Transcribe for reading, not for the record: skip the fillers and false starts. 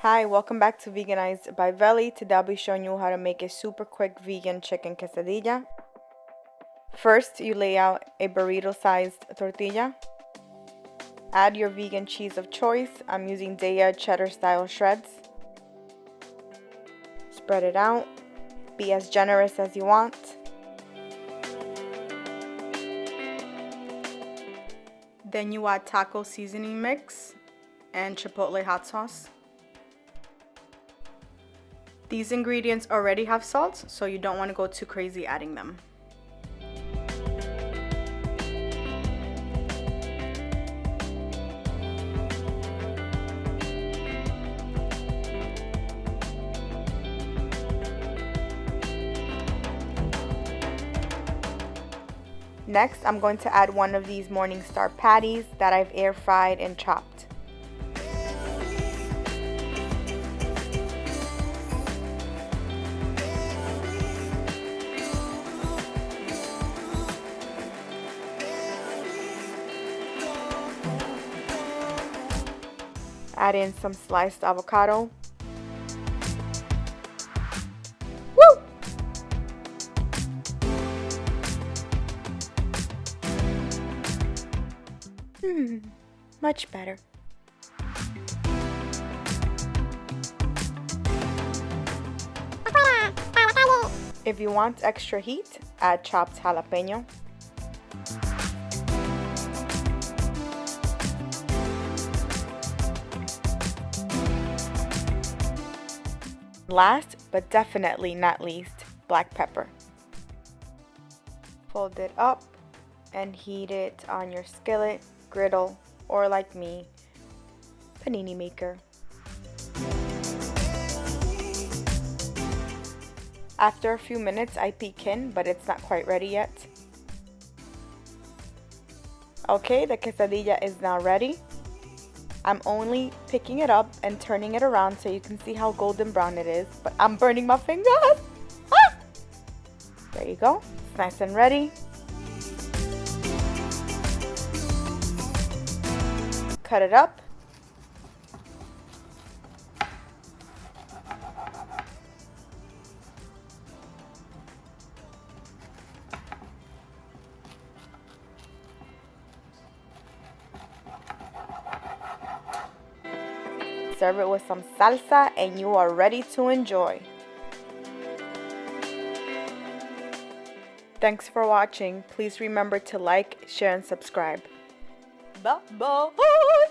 Hi, welcome back to Veganized by Veli. Today I'll be showing you how to make a super quick vegan chicken quesadilla. First, you lay out a burrito-sized tortilla. Add your vegan cheese of choice. I'm using Daiya cheddar style shreds. Spread it out. Be as generous as you want. Then you add taco seasoning mix and chipotle hot sauce. These ingredients already have salt, so you don't want to go too crazy adding them. Next, I'm going to add one of these Morningstar patties that I've air fried and chopped. Add in some sliced avocado. Woo! Much better. If you want extra heat, add chopped jalapeno. Last, but definitely not least, black pepper. Fold it up and heat it on your skillet, griddle, or like me, panini maker. After a few minutes, I peek in, but it's not quite ready yet. Okay, the quesadilla is now ready. I'm only picking it up and turning it around so you can see how golden brown it is, but I'm burning my fingers. Ah! There you go. It's nice and ready. Cut it up. Serve it with some salsa and you are ready to enjoy. Thanks for watching. Please remember to like, share, and subscribe. Bye-bye.